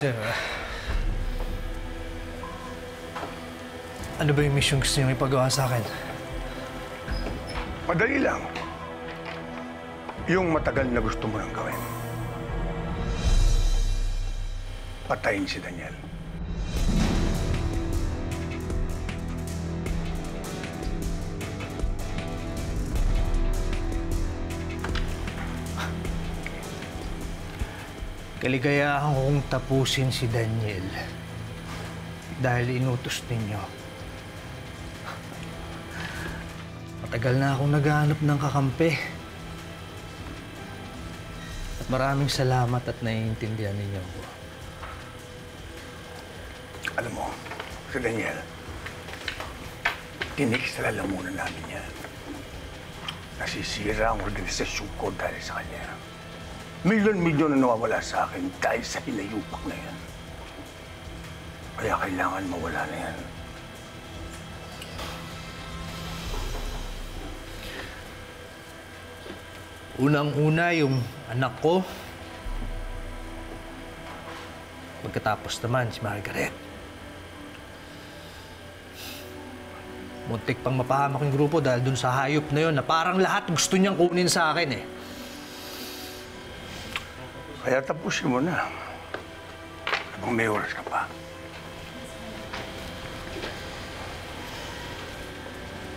Sir, ano ba yung mission gusto niyong ipagawa sa akin? Madali lang. Yung matagal na gusto mo nang gawin. Patayin si Daniel. Kaligayahan kong tapusin si Daniel dahil inutos ninyo. Matagal na akong naghahanap ng kakampi. At maraming salamat at naiintindihan ninyo ako. Alam mo, si Daniel, tiniksalalamunan namin yan. Nasisira ang organisasyon ko dahil sa kanya. Milyon-milyon na nawawala sa akin dahil sa hinayupak na yan. Kaya kailangan mawala na yan. Unang-una yung anak ko. Pagkatapos naman si Margaret. Muntik pang mapahamak yung grupo dahil dun sa hayop na yun na parang lahat gusto niyang kunin sa akin eh. Kaya tapusin mo na. Habang may oras ka pa.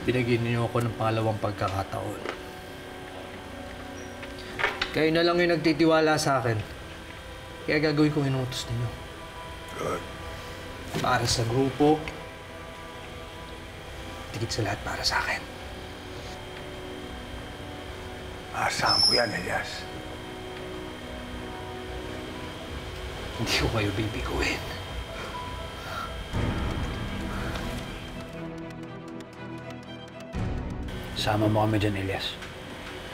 Binigyan niyo ako ng pangalawang pagkakataon. Kayo na lang yung nagtitiwala sa akin. Kaya gagawin kong inutos ninyo. Good. Para sa grupo, tigit sa lahat para sa akin. Asahan ko yan, Elias. Hindi ko kayo bibiguin. Sama mo kami dyan, Elias.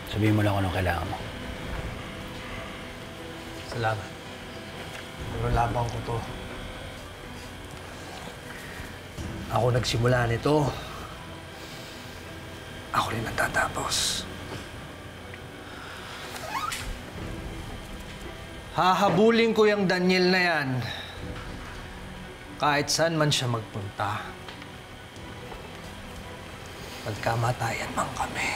Sabihin mo lang kung anong kailangan mo. Salamat. Pero labang ko to. Ako nagsimula nito. Ako rin ang tatapos. Hahabulin ko yung Daniel na yan. Kahit saan man siya magpunta. Magkamatayan man kami.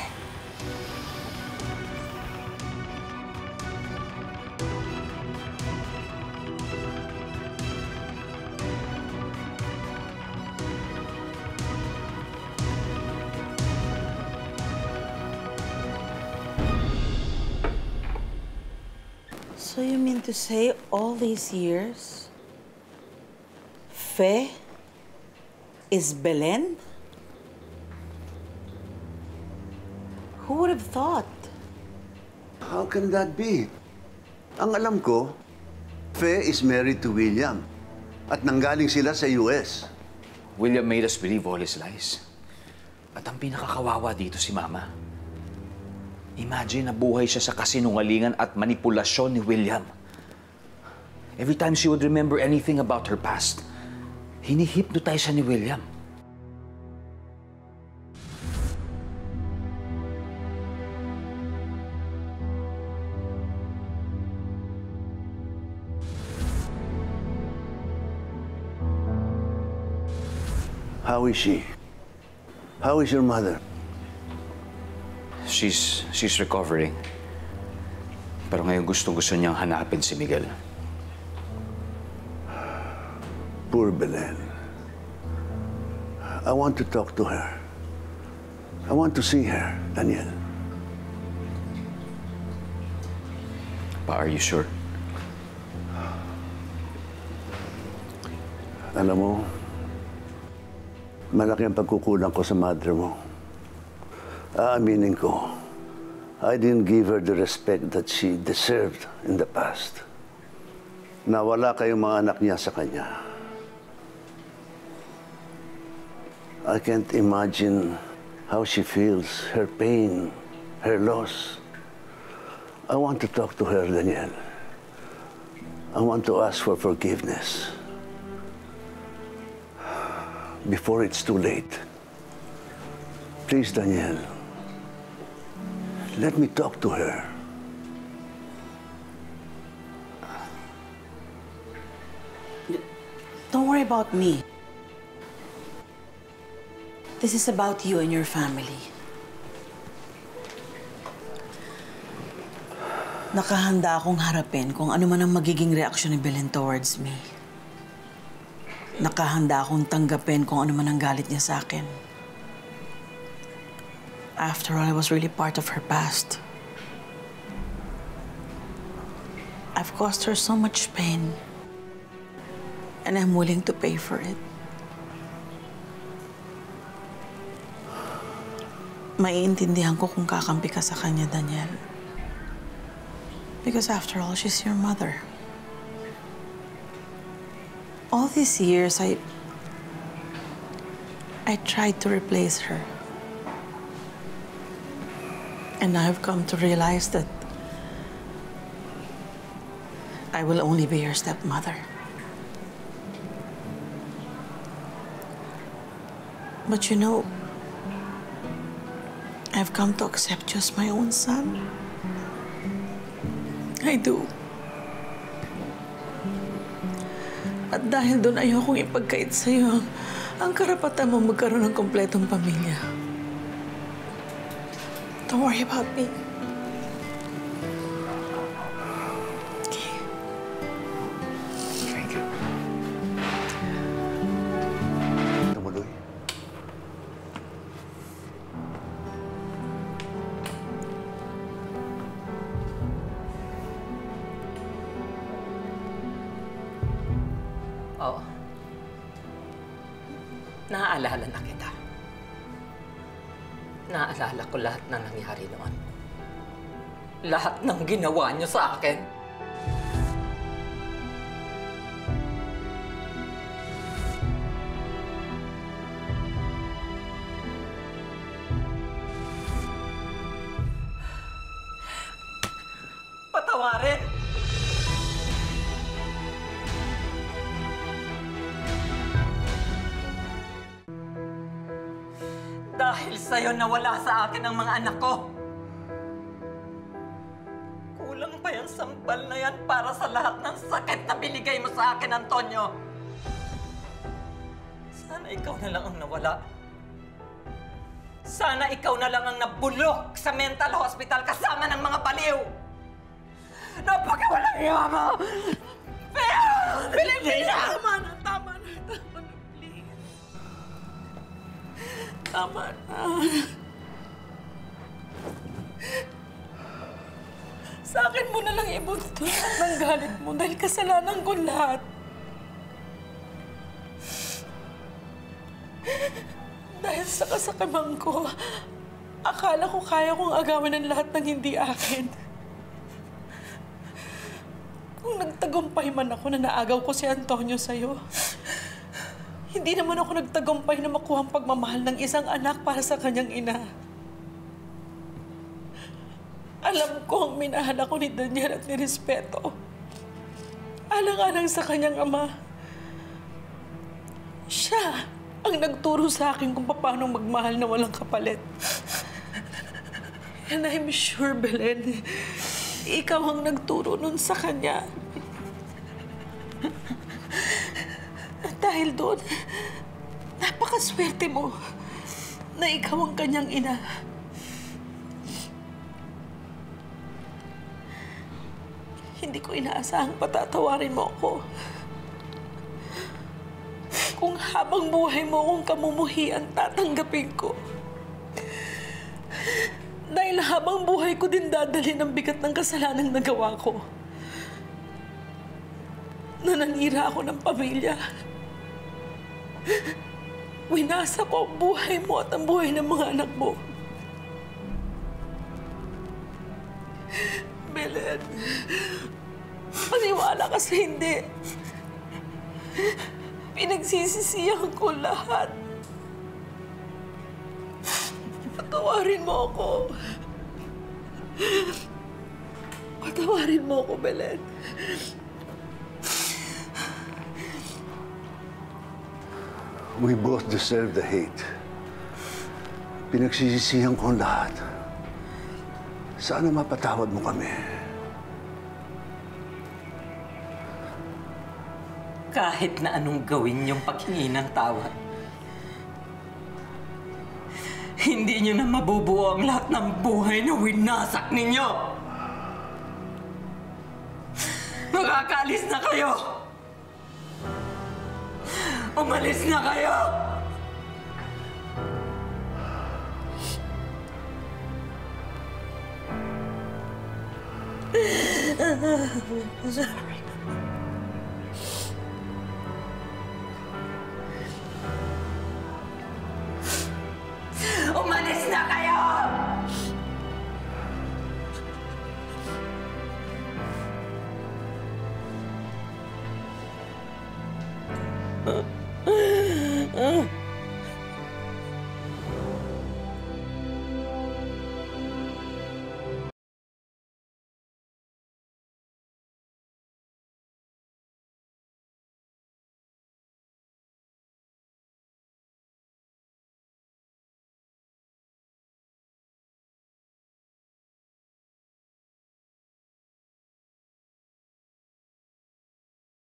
So you mean to say all these years, Fe is Belen? Who would have thought? How can that be? Ang alam ko, Fe is married to William at nanggaling sila sa US. William made us believe all his lies. At ang pinakakawawa dito si Mama. Imagine na buhay siya sa kasinungalingan at manipulasyon ni William. Every time she would remember anything about her past, hini-hypnotize siya ni William. How is she? How is your mother? She's recovering. Pero ngayon gusto niyang hanapin si Miguel. Poor Belen. I want to talk to her. I want to see her, Daniel. Pa, are you sure? Alam mo, malaki ang pagkukulang ko sa mother mo. Aaminin ko, I didn't give her the respect that she deserved in the past. Nawala kayong mga anak niya sa kanya. I can't imagine how she feels, her pain, her loss. I want to talk to her, Daniel. I want to ask for forgiveness. Before it's too late. Please, Daniel. Let me talk to her. Don't worry about me. This is about you and your family. Nakahanda akong harapin kung ano man ang magiging reaksyon ni Belen towards me. Nakahanda akong tanggapin kung ano man ang galit niya sa akin. After all, I was really part of her past. I've caused her so much pain. And I'm willing to pay for it. Maiintindihan ko kung kakampi ka sa kanya, Daniel. Because after all, she's your mother. All these years, I tried to replace her. And now I've come to realize that I will only be your stepmother. But you know, I've come to accept you as my own son. I do. At dahil doon ayokong ipagkait sa'yo ang karapatan mo magkaroon ng kompletong pamilya. Don't worry about me. Okay. Thank you. Tumuloy. Oo. Naaalala na kita. Naaalala ko lahat ng nangyari noon. Lahat ng ginawa niyo sa akin. Patawarin! Dahil sa'yo nawala sa akin ang mga anak ko. Kulang pa yung sampal na yan para sa lahat ng sakit na binigay mo sa akin, Antonio. Sana ikaw na lang ang nawala. Sana ikaw na lang ang nabulok sa mental hospital kasama ng mga baliw. Napakawalang iya mo! Pilipina! Tama na, please. Tama na. Sa akin mo na lang ibunto ng galit mo dahil kasalanan ko lahat. Dahil sa kasakiman ko, akala ko kaya kong agawin ang lahat ng hindi akin. Kung nagtagumpay man ako na naagaw ko si Antonio sa'yo, hindi naman ako nagtagumpay na makuha ang pagmamahal ng isang anak para sa kanyang ina. Alam ko ang minahal ako ni Daniel at nirespeto. Alang-alang sa kanyang ama. Siya ang nagturo sa akin kung paano magmahal na walang kapalit. And I'm sure, Belen, ikaw ang nagturo nun sa kanya. At dahil doon, napakaswerte mo na ikaw ang kanyang ina. Hindi ko inaasahang patatawarin mo ako. Kung habang buhay mo akong kamumuhian, tatanggapin ko. Dahil habang buhay ko din dadalhin ang bigat ng kasalanang nagawa ko. Nananira ako ng pamilya. Winasa ko ang buhay mo at ang buhay ng mga anak mo. Belen, maniwala ka sa hindi. Pinagsisisihan ko lahat. Patawarin mo ako. Patawarin mo ako, Belen. We both deserve the hate. Pinagsisisihan ko ang lahat. Sana mapatawad mo kami. kahit na anong gawin yung paghingi ng tawad, hindi niyo na mabubuo ang lahat ng buhay na winasak ninyo. Makakaalis na kayo! Umalis na kayo! Sorry. Umalis na kayo!